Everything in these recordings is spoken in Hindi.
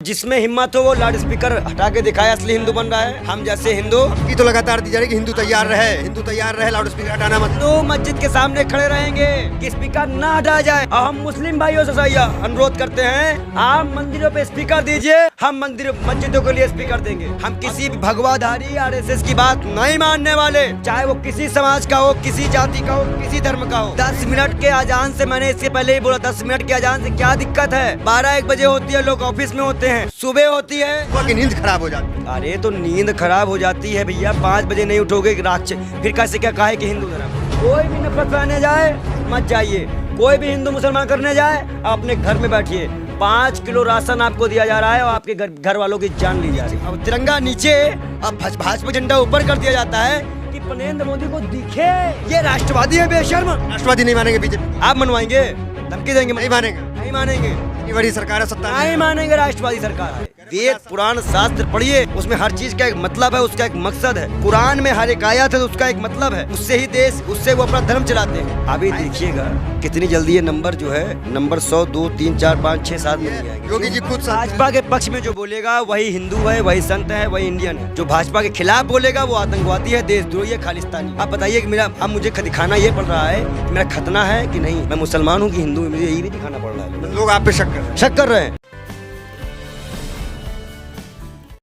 जिसमें हिम्मत हो वो लाउड स्पीकर हटा के दिखाए असली हिंदू बन रहा है। हम जैसे हिंदू की तो लगातार दी जा रही है कि हिंदू तैयार रहे लाउड स्पीकर हटाना मत। हिंदू मस्जिद के सामने खड़े रहेंगे कि स्पीकर ना हटाया जाए। और हम मुस्लिम भाइयों से अनुरोध करते हैं, आप मंदिरों पे स्पीकर दीजिए, हम मंदिर मस्जिदों के लिए स्पीकर देंगे। हम किसी भी भगवाधारी RSS की बात नहीं मानने वाले, चाहे वो किसी समाज का हो, किसी जाति का हो, किसी धर्म का हो। 10 मिनट के अजान से, मैंने इससे पहले ही बोला, 10 मिनट के अजान से क्या दिक्कत है? 12-1 बजे होती है, लोग ऑफिस में होते हैं, सुबह होती है, की नींद खराब हो जाती है। अरे तो नींद खराब हो जाती है भैया, 5 बजे नहीं उठोगे रात, फिर कैसे क्या कहा है कि हिंदू धर्म? कोई भी नफरत फैलाने जाए मत जाइए, कोई भी हिंदू मुसलमान करने जाए आप अपने घर में बैठिए। 5 किलो राशन आपको दिया जा रहा है और आपके घर वालों की जान ली जा रही है। अब तिरंगा नीचे, अब भाजपा झंडा ऊपर कर दिया जाता है कि नरेंद्र मोदी को दिखे ये राष्ट्रवादी है बेशर्म। राष्ट्रवादी नहीं मानेंगे बीजेपी, आप मनवाएंगे, धमकी देंगे? नहीं मानेंगे, नहीं मानेंगे। इतनी बड़ी सरकार है, सत्ता नहीं मानेंगे, राष्ट्रवादी सरकार है। वेद पुराण शास्त्र पढ़िए, उसमें हर चीज का एक मतलब है, उसका एक मकसद है। कुरान में हर एक आयत है तो उसका एक मतलब है, उससे ही देश, उससे वो अपना धर्म चलाते हैं। अभी देखिएगा कितनी जल्दी ये नंबर जो है, नंबर 100, 2, 3, 4, 5, 6, 7 में नहीं आएंगे। योगी जी खुद भाजपा के पक्ष में जो बोलेगा वही हिंदू है, वही संत है, वही इंडियन है। जो भाजपा के खिलाफ बोलेगा वो आतंकवादी है, देशद्रोही है, खालिस्तानी। आप बताइए कि मेरा, अब मुझे दिखाना ये पड़ रहा है कि मेरा खतना है कि नहीं, मैं मुसलमान हूँ कि हिंदू हूँ, मुझे यही भी दिखाना पड़ रहा है। लोग आप पे शक कर रहे हैं।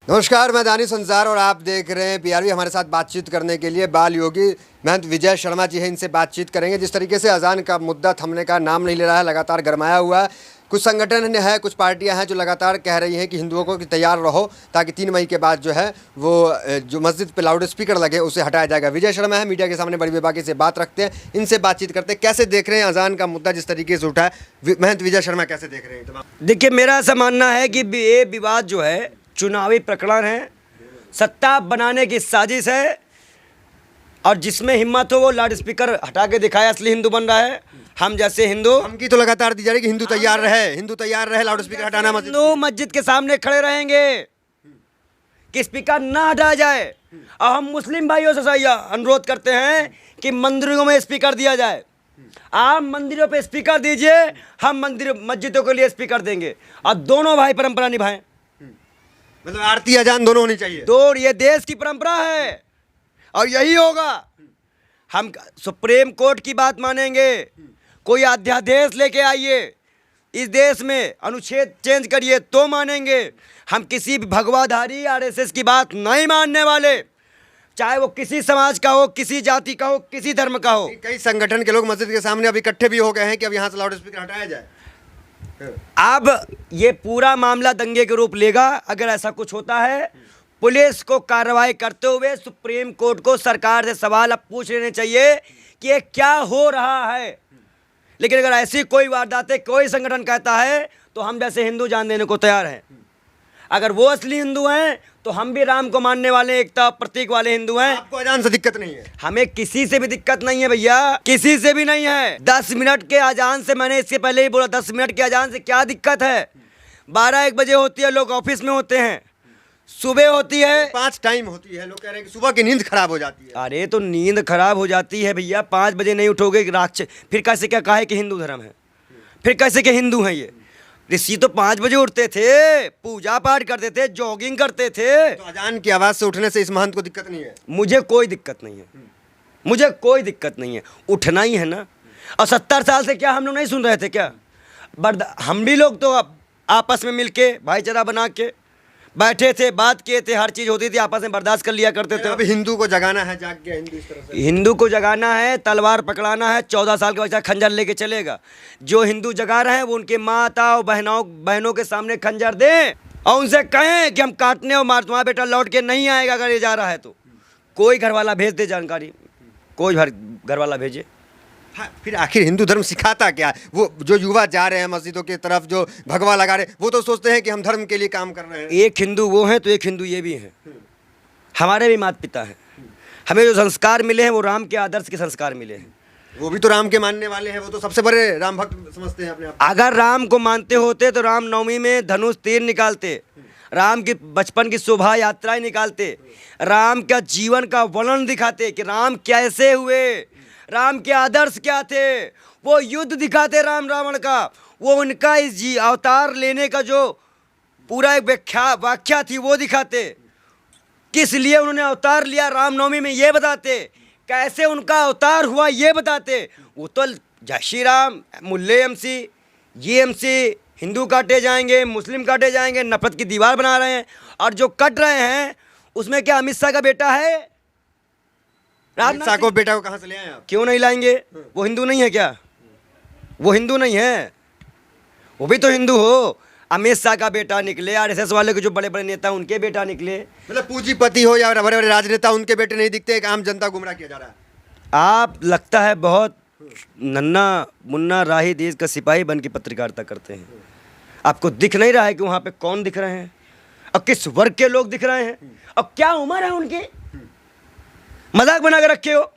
नमस्कार, मैं दानिश संसार और आप देख रहे हैं PRV। हमारे साथ बातचीत करने के लिए बाल योगी महंत विजय शर्मा जी हैं, इनसे बातचीत करेंगे। जिस तरीके से अजान का मुद्दा थमने का नाम नहीं ले रहा है, लगातार गरमाया हुआ है। कुछ संगठन है, कुछ पार्टियां हैं जो लगातार कह रही हैं कि हिंदुओं को कि तैयार रहो, ताकि 3 मई के बाद जो है वो जो मस्जिद पे लाउड स्पीकर लगे उसे हटाया जाएगा। विजय शर्मा है, मीडिया के सामने बड़ी बेबाकी से बात रखते हैं, इनसे बातचीत करते हैं। कैसे देख रहे हैं अजान का मुद्दा जिस तरीके से उठा है? महंत विजय शर्मा कैसे देख रहे हैं? देखिए, मेरा ऐसा मानना है कि ये विवाद जो है चुनावी प्रकरण है, सत्ता बनाने की साजिश है, और जिसमें हिम्मत हो वो लाउड स्पीकर हटा के दिखाए असली हिंदू बन रहा है। हम जैसे हिंदू, हम की तो लगातार दी जा रही है कि हिंदू तैयार रहे लाउड स्पीकर हटाना मत। हिंदू मस्जिद के सामने खड़े रहेंगे कि स्पीकर ना हटाया जाए। और हम मुस्लिम भाइयों से अनुरोध करते हैं कि मंदिरों में स्पीकर दिया जाए। आप मंदिरों पे स्पीकर दीजिए, हम मस्जिदों के लिए स्पीकर देंगे। और दोनों भाई परंपरा निभाएं, मतलब आरती अजान दोनों होनी चाहिए। तो ये देश की परंपरा है और यही होगा। हम सुप्रीम कोर्ट की बात मानेंगे, कोई अध्यादेश लेके आइए, इस देश में अनुच्छेद चेंज करिए तो मानेंगे। हम किसी भी भगवाधारी RSS की बात नहीं मानने वाले, चाहे वो किसी समाज का हो, किसी जाति का हो, किसी धर्म का हो। कई संगठन के लोग मस्जिद के सामने अब इकट्ठे भी हो गए हैं कि अब यहाँ से लाउड स्पीकर हटाया जाए। अब ये पूरा मामला दंगे के रूप लेगा अगर ऐसा कुछ होता है। पुलिस को कार्रवाई करते हुए सुप्रीम कोर्ट को सरकार से सवाल अब पूछ लेने चाहिए कि ये क्या हो रहा है। लेकिन अगर ऐसी कोई वारदातें कोई संगठन कहता है तो हम जैसे हिंदू जान देने को तैयार हैं। अगर वो असली हिंदू हैं तो हम भी राम को मानने वाले, एकता प्रतीक वाले हिंदू हैं। आपको अजान से दिक्कत नहीं है? हमें किसी से भी दिक्कत नहीं है भैया, किसी से भी नहीं है। 10 मिनट के अजान से, मैंने इससे पहले ही बोला, 10 मिनट के अजान से क्या दिक्कत है? 12-1 बजे होती है, लोग ऑफिस में होते हैं, सुबह होती है, 5 टाइम होती है। लोग कह रहे हैं कि सुबह की नींद खराब हो जाती है। अरे तो नींद खराब हो जाती है भैया, 5 बजे नहीं उठोगे रात, फिर कैसे क्या कहा है कि हिंदू धर्म है? फिर कैसे क्या हिंदू हैं ये? ऋषि तो 5 बजे उठते थे, पूजा पाठ करते थे, जॉगिंग करते थे। तो अजान की आवाज से उठने से इस महंत को दिक्कत नहीं है? मुझे कोई दिक्कत नहीं है, मुझे कोई दिक्कत नहीं है, उठना ही है ना। और 70 साल से क्या हम लोग नहीं सुन रहे थे क्या? हम भी लोग तो आपस में मिलके भाईचारा बना के बैठे थे, बात किए थे, हर चीज होती थी, आपस में बर्दाश्त कर लिया करते थे। अभी हिंदू को जगाना है, जाग गया हिंदू इस तरह से। हिंदू को जगाना है, तलवार पकड़ाना है, 14 साल का बच्चा खंजर लेके चलेगा। जो हिंदू जगा रहे हैं वो उनके माता और बहनों के सामने खंजर दें और उनसे कहें कि हम काटने और मार, तुम्हारा बेटा लौट के नहीं आएगा अगर ये जा रहा है तो। कोई घर वाला भेज दे जानकारी, कोई घर वाला भेजे। हाँ, फिर आखिर हिंदू धर्म सिखाता क्या? वो जो युवा जा रहे हैं मस्जिदों की तरफ, जो भगवा लगा रहे, वो तो सोचते हैं कि हम धर्म के लिए काम कर रहे हैं। एक हिंदू वो हैं तो एक हिंदू ये भी हैं। हमारे भी माता पिता हैं, हमें जो संस्कार मिले हैं वो राम के आदर्श के संस्कार मिले हैं। वो भी तो राम के मानने वाले हैं, वो तो सबसे बड़े राम भक्त समझते हैं अपने आप। अगर राम को मानते होते तो राम नवमी में धनुष तीर निकालते, राम की बचपन की शोभा यात्राएं निकालते, राम का जीवन का वर्णन दिखाते कि राम कैसे हुए, राम के आदर्श क्या थे, वो युद्ध दिखाते राम रावण का, वो उनका इस अवतार लेने का जो पूरा एक व्याख्या थी वो दिखाते, किस लिए उन्होंने अवतार लिया रामनवमी में ये बताते, कैसे उनका अवतार हुआ ये बताते। वो तो जय श्री राम, मुल्ले एमसी, ये एमसी, हिंदू काटे जाएंगे, मुस्लिम काटे जाएंगे, नफरत की दीवार बना रहे हैं। और जो कट रहे हैं उसमें क्या अमित शाह का बेटा है? अमित शाह को बेटा को कहाँ से ले आए आप? क्यों नहीं लाएंगे? वो हिंदू नहीं है क्या? वो हिंदू नहीं है? वो भी तो हिंदू हो। अमित शाह का बेटा निकले, आरएसएस वाले के जो बड़े बड़े नेता उनके बेटा निकले। मतलब पूंजीपति हो या बड़े बड़े राजनेता, उनके बेटे नहीं दिखते, एक आम जनता गुमराह किया जा रहा है। आप लगता है बहुत नन्ना मुन्ना राही देश का सिपाही बन के पत्रकारिता करते हैं। आपको दिख नहीं रहा है कि वहाँ पे कौन दिख रहे हैं और किस वर्ग के लोग दिख रहे हैं और क्या उम्र है उनकी? मजाक बना के रखे हो।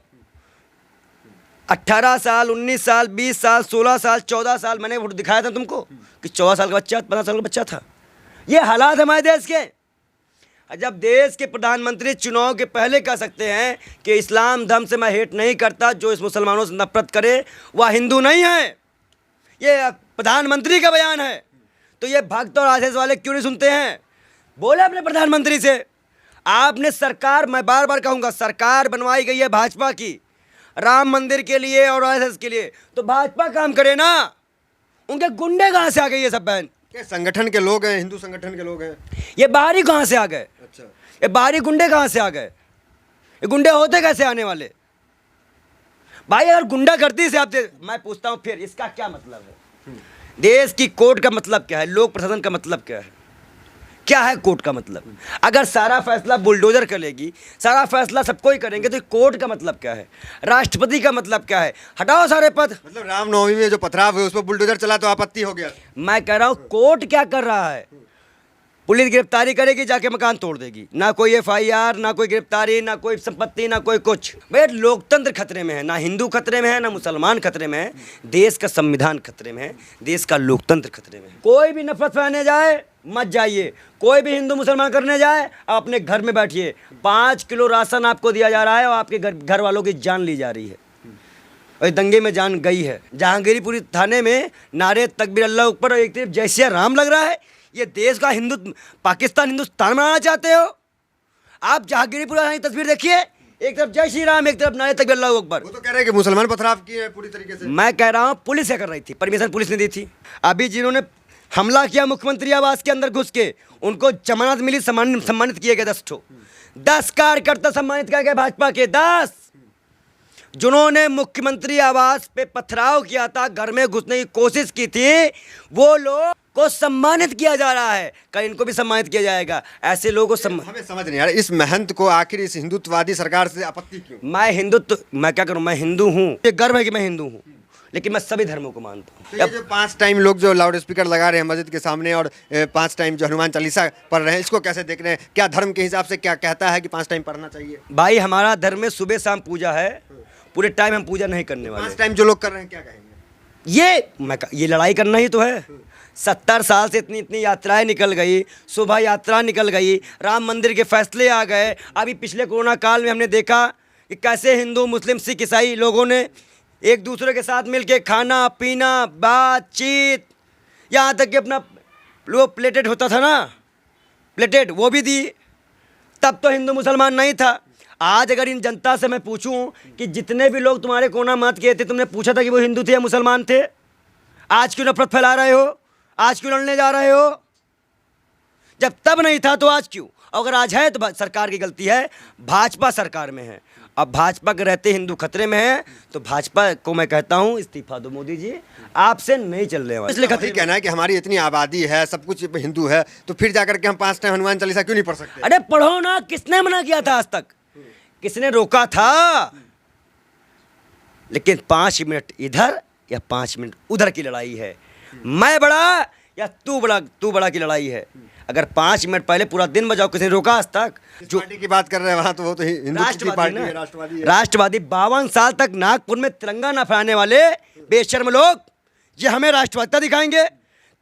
18 साल, 19 साल, 20 साल, 16 साल, 14 साल, मैंने वोट दिखाया था तुमको कि 14 साल का बच्चा, 15 साल का बच्चा था। ये हालात हमारे देश के। जब देश के प्रधानमंत्री चुनाव के पहले कह सकते हैं कि इस्लाम धर्म से मैं हेट नहीं करता, जो इस मुसलमानों से नफरत करे वह हिंदू नहीं है, ये प्रधानमंत्री का बयान है, तो ये भक्त और आरएसएस वाले क्यों नहीं सुनते हैं? बोले अपने प्रधानमंत्री से। आपने सरकार, मैं बार बार कहूँगा, सरकार बनवाई गई है भाजपा की राम मंदिर के लिए और आरएसएस के लिए, तो भाजपा काम करे ना। उनके गुंडे कहाँ से आ गए ये सब बहन? क्या संगठन के लोग हैं, हिंदू संगठन के लोग हैं? ये बाहरी कहाँ से आ गए? अच्छा, ये बाहरी गुंडे कहाँ से आ गए? ये गुंडे होते कैसे आने वाले? भाई अगर गुंडागर्दी से मैं पूछता हूँ फिर इसका क्या मतलब है? देश की कोर्ट का मतलब क्या है? लोक प्रशासन का मतलब क्या है? क्या है कोर्ट का मतलब? अगर सारा फैसला बुलडोजर करेगी, सारा फैसला सबको ही करेंगे, तो कोर्ट का मतलब क्या है? राष्ट्रपति का मतलब क्या है? हटाओ सारे पद। मतलब रामनवमी में जो पथराव हुए उस पर बुलडोजर चला तो आपत्ति हो गया। मैं कह रहा हूँ कोर्ट क्या कर रहा है? पुलिस गिरफ्तारी करेगी, जाके मकान तोड़ देगी, ना कोई एफआईआर, ना कोई गिरफ्तारी, ना कोई संपत्ति, ना कोई कुछ। भाई लोकतंत्र खतरे में है, ना हिंदू खतरे में है, ना मुसलमान खतरे में है, देश का संविधान खतरे में है, देश का लोकतंत्र खतरे में है। कोई भी नफरत फैलाने जाए मत जाइए, कोई भी हिंदू मुसलमान करने जाए आप अपने घर में बैठिए। 5 किलो राशन आपको दिया जा रहा है और आपके घर वालों की जान ली जा रही है और दंगे में जान गई है। जहांगीरपुरी थाने में नारे तकबीर अल्लाह ऊपर और एक तरफ जय श्री राम लग रहा है। ये देश का हिंदू पाकिस्तान हिंदुस्तान बनाना चाहते हो आप? जहांगीरपुरी थाने की तस्वीर देखिए, एक तरफ जय श्री राम, एक तरफ नारे तकबीर अल्लाह अकबर। वो तो कह रहे हैं कि मुसलमान पथराव किए हैं पूरी तरीके से। मैं कह रहा हूँ पुलिस क्या कर रही थी? परमिशन पुलिस ने दी थी। अभी जिन्होंने हमला किया मुख्यमंत्री आवास के अंदर घुस के, उनको जमानत मिली, सम्मानित किए गए 10 ठो, 10 कार्यकर्ता सम्मानित किए गए भाजपा के। 10 जिन्होंने मुख्यमंत्री आवास पे पथराव किया था, घर में घुसने की कोशिश की थी, वो लोग को सम्मानित किया जा रहा है। कल इनको भी सम्मानित किया जाएगा। ऐसे लोगों को हमें समझ नहीं आ रहा इस महंत को आखिर इस हिंदुत्ववादी सरकार से आपत्ति क्यों? मैं हिंदुत्व, मैं क्या करूं? मैं हिंदू हूं, ये गर्व है कि मैं हिंदू हूं, लेकिन मैं सभी धर्मों को मानता हूँ। तो ये जो 5 टाइम लोग जो लाउड स्पीकर लगा रहे हैं मस्जिद के सामने और 5 टाइम जो हनुमान चालीसा पढ़ रहे हैं, इसको कैसे देख रहे हैं? क्या धर्म के हिसाब से क्या कहता है कि 5 टाइम पढ़ना चाहिए? भाई हमारा धर्म में सुबह शाम पूजा है, पूरे टाइम हम पूजा नहीं करने वाले। 5 टाइम जो लोग कर रहे हैं क्या कहेंगे? ये लड़ाई करना ही तो है। 70 साल से इतनी यात्राएं निकल गई, शोभा यात्रा निकल गई, राम मंदिर के फैसले आ गए। अभी पिछले कोरोना काल में हमने देखा कि कैसे हिंदू मुस्लिम सिख ईसाई लोगों ने एक दूसरे के साथ मिलके खाना पीना बातचीत, यहाँ तक कि अपना वो प्लेटेड होता था ना, प्लेटेड वो भी दी। तब तो हिंदू मुसलमान नहीं था। आज अगर इन जनता से मैं पूछूं कि जितने भी लोग तुम्हारे कोरोना मत किए थे, तुमने पूछा था कि वो हिंदू थे या मुसलमान थे? आज क्यों नफरत फैला रहे हो? आज क्यों लड़ने जा रहे हो? जब तब नहीं था तो आज क्यों? अगर आज है तो सरकार की गलती है, भाजपा सरकार में है। अब भाजपा के रहते हिंदू खतरे में है, तो भाजपा को मैं कहता हूं इस्तीफा दो मोदी जी, आपसे नहीं चलने वाला। इसलिए खतरे कहना है कि हमारी इतनी आबादी है, सब कुछ हिंदू है, तो फिर जाकर के हम 5 टाइम हनुमान चालीसा क्यों नहीं पढ़ सकते? अरे पढ़ो ना, किसने मना किया था आज तक? किसने रोका था? लेकिन 5 मिनट इधर या 5 मिनट उधर की लड़ाई है। मैं बड़ा या तू बड़ा की लड़ाई है। अगर 5 मिनट पहले पूरा दिन बजाओ, किसी ने रोका आज तक? जो पार्टी की बात कर रहे हैं वहाँ तो वो तो हिंदुत्व की पार्टी है, राष्ट्रवादी है। राष्ट्रवादी 52 साल तक नागपुर में तिरंगा न फहराने वाले बेशर्म लोग ये हमें राष्ट्रवादिता दिखाएंगे?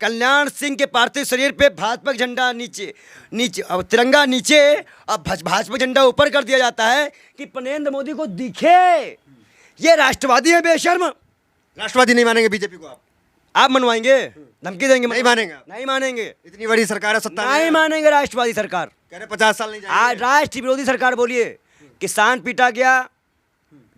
कल्याण सिंह के पार्थिव शरीर पे भाजपा झंडा नीचे और तिरंगा नीचे, अब भाजपा झंडा ऊपर कर दिया जाता है कि नरेंद्र मोदी को दिखे। ये राष्ट्रवादी है बेशर्म। राष्ट्रवादी नहीं मानेंगे बीजेपी को आप? आप मनवाएंगे? धमकी देंगे? नहीं मानेंगे आप? नहीं मानेंगे। इतनी बड़ी सरकार है, सत्ता में नहीं मानेंगे राष्ट्रवादी सरकार। कह रहे 50 साल नहीं आज जाएंगे। राष्ट्र विरोधी सरकार बोलिए। किसान पीटा गया,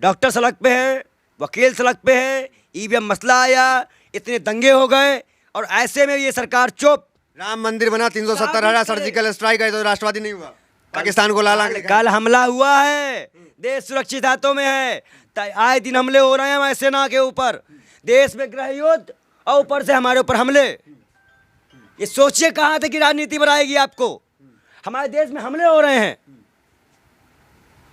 डॉक्टर सड़क पे है, वकील सड़क पे है, ईवीएम मसला आया, इतने दंगे हो गए, और ऐसे में ये सरकार चुप। राम मंदिर बना, 370,000 सर्जिकल स्ट्राइक है, तो राष्ट्रवादी नहीं हुआ? पाकिस्तान को लाला कल हमला हुआ है, देश सुरक्षित हाथों में है। आए दिन हमले हो रहे हैं हमारे सेना के ऊपर, देश में गृह युद्ध और ऊपर से हमारे ऊपर हमले। ये सोचिए कहाँ तक की राजनीति बनाएगी आपको। हमारे देश में हमले हो रहे हैं।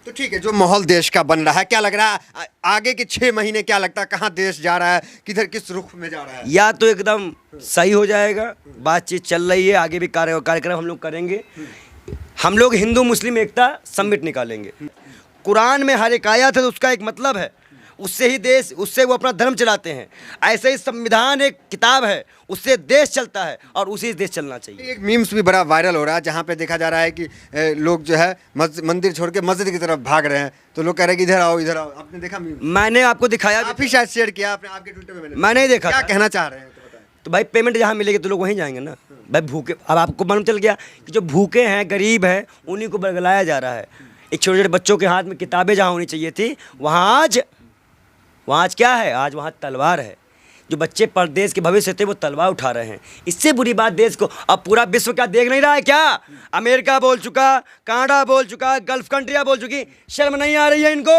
तो ठीक है, जो माहौल देश का बन रहा है, क्या लग रहा है आगे के 6 महीने, क्या लगता है कहाँ देश जा रहा है, किधर किस रुख में जा रहा है? या तो एकदम सही हो जाएगा, बातचीत चल रही है, आगे भी कार्यक्रम हम लोग करेंगे। हम लोग हिंदू मुस्लिम एकता समिट निकालेंगे। कुरान में हर एक आयत है तो उसका एक मतलब है, उससे ही देश, उससे वो अपना धर्म चलाते हैं। ऐसे ही संविधान एक किताब है, उससे देश चलता है और उसी से देश चलना चाहिए। एक मीम्स भी बड़ा वायरल हो रहा है, जहाँ पे देखा जा रहा है कि लोग जो है मंदिर छोड़ के मस्जिद की तरफ भाग रहे हैं, तो लोग कह रहे हैं कि इधर आओ इधर आओ। आपने देखा मीम? मैंने आपको दिखाया, आप ही शायद शेयर किया आपने, आपके ट्विटर में मैं नहीं देखा। क्या कहना चाह रहे हैं तो बताएं। तो भाई पेमेंट जहाँ मिलेगी तो लोग वहीं जाएंगे ना भाई। भूखे, अब आपको मालूम चल गया कि जो भूखे हैं, गरीब हैं, उन्हीं को बरगलाया जा रहा है। एक छोटे छोटे बच्चों के हाथ में किताबें जहाँ होनी चाहिए थी, वहाँ आज क्या है? आज वहाँ तलवार है। जो बच्चे परदेश के भविष्य थे वो तलवार उठा रहे हैं। इससे बुरी बात देश को, अब पूरा विश्व क्या देख नहीं रहा है क्या? अमेरिका बोल चुका, कनाडा बोल चुका, गल्फ कंट्रियाँ बोल चुकी, शर्म नहीं आ रही है इनको?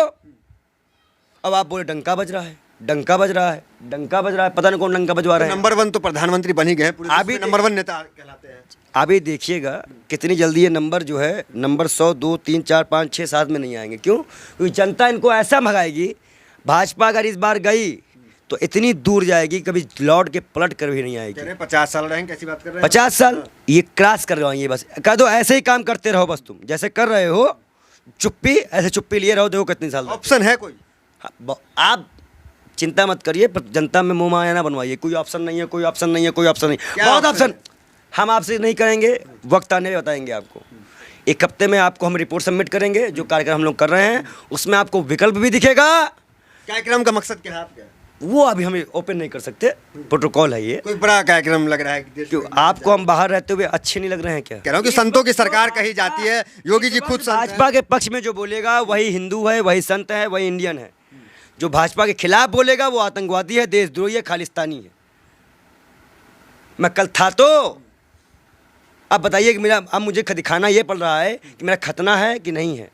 अब आप बोले डंका बज रहा है, डंका बज रहा है, डंका बज रहा है, पता नहीं कौन डंका बजवा रहे हैं। नंबर 1 तो प्रधानमंत्री बन ही गए, अभी नंबर 1 नेता कहलाते हैं। अभी देखिएगा कितनी जल्दी ये नंबर जो है, नंबर 100, 2, 3, 4, 5, 6, 7 में नहीं आएंगे। क्यों? क्योंकि जनता इनको ऐसा भगाएगी। भाजपा अगर इस बार गई तो इतनी दूर जाएगी, कभी लौट के पलट कर भी नहीं आएगी। 50 साल रहेंगे, कैसी बात कर रहे हैं? 50 साल ये क्रॉस कर रहे हो। ये बस कह दो ऐसे ही काम करते रहो, बस तुम जैसे कर रहे हो, चुप्पी, ऐसे चुप्पी लिए रहो, देखो कितनी साल। ऑप्शन है कोई? आप चिंता मत करिए, पर जनता में मुंह माया ना बनवाइए। कोई ऑप्शन नहीं है, कोई ऑप्शन नहीं है, कोई ऑप्शन नहीं। बहुत ऑप्शन हम आपसे नहीं करेंगे, वक्त आने में बताएंगे आपको। 1 हफ्ते में आपको हम रिपोर्ट सबमिट करेंगे, जो कार्यक्रम हम लोग कर रहे हैं उसमें आपको विकल्प भी दिखेगा। कार्यक्रम का मकसद क्या है आपका? वो अभी हम ओपन नहीं कर सकते, प्रोटोकॉल है ये। कोई बड़ा कार्यक्रम लग रहा है क्यों? आपको हम बाहर रहते हुए अच्छे नहीं लग रहे हैं क्या? कह रहा हूँ कि संतों की सरकार कही जाती है, योगी जी खुद भाजपा के पक्ष में जो बोलेगा वही हिंदू है, वही संत है, वही इंडियन है। जो भाजपा के खिलाफ बोलेगा वो आतंकवादी है, देशद्रोही है, खालिस्तानी है। मैं कल था तो अब बताइए कि मेरा, अब मुझे दिखाना ये पड़ रहा है कि मेरा खतना है कि नहीं है,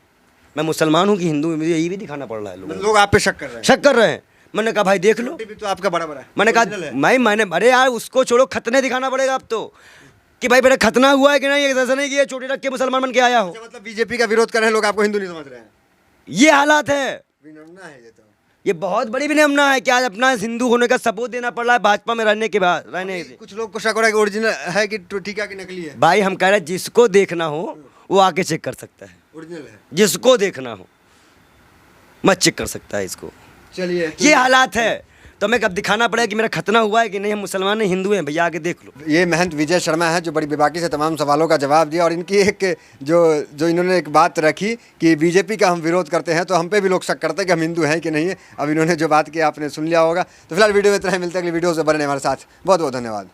मैं मुसलमान हूँ कि हिंदू हूँ, मुझे ये भी दिखाना पड़ रहा है। लोग आप पे शक कर रहे हैं। शक कर रहे हैं। मैंने कहा भाई देख लो, भी तो आपका बड़ा है। मैंने कहा मैंने अरे यार उसको छोड़ो, खतने दिखाना पड़ेगा अब तो, कि भाई मेरा खतना हुआ है कि नहीं। ऐसा नहीं कि ये चोटी रख के मुसलमान बन के आया हो। मतलब बीजेपी का विरोध कर रहे हैं लोग, आपको हिंदू नहीं समझ रहे हैं, ये हालात है। विनम्रता है ये तो। ये बहुत बड़ी विनम्रता है कि आज अपना हिंदू होने का सबूत देना पड़ रहा है भाजपा में रहने के बाद, रहने से। कुछ लोग को शक हो रहा है कि ओरिजिनल है कि टीका की नकली है। भाई हम कह रहे हैं जिसको देखना हो वो आके चेक कर सकता है, ओरिजिनल है। जिसको देखना हो मत चेक कर सकता है इसको। चलिए, ये हालात है, तो हमें कब दिखाना पड़ेगा कि मेरा खतना हुआ है कि नहीं, हम मुसलमान नहीं हिंदू हैं, भैया आके देख लो। ये महंत विजय शर्मा है जो बड़ी बेबाकी से तमाम सवालों का जवाब दिया, और इनकी एक जो इन्होंने एक बात रखी कि बीजेपी का हम विरोध करते हैं तो हम पे भी लोग शक करते हैं कि हम हिंदू हैं कि नहीं है। अब इन्होंने जो बात की आपने सुन लिया होगा। तो फिलहाल वीडियो में इतना ही, मिलते हैं अगली वीडियो से। बने हमारे साथ, बहुत बहुत धन्यवाद।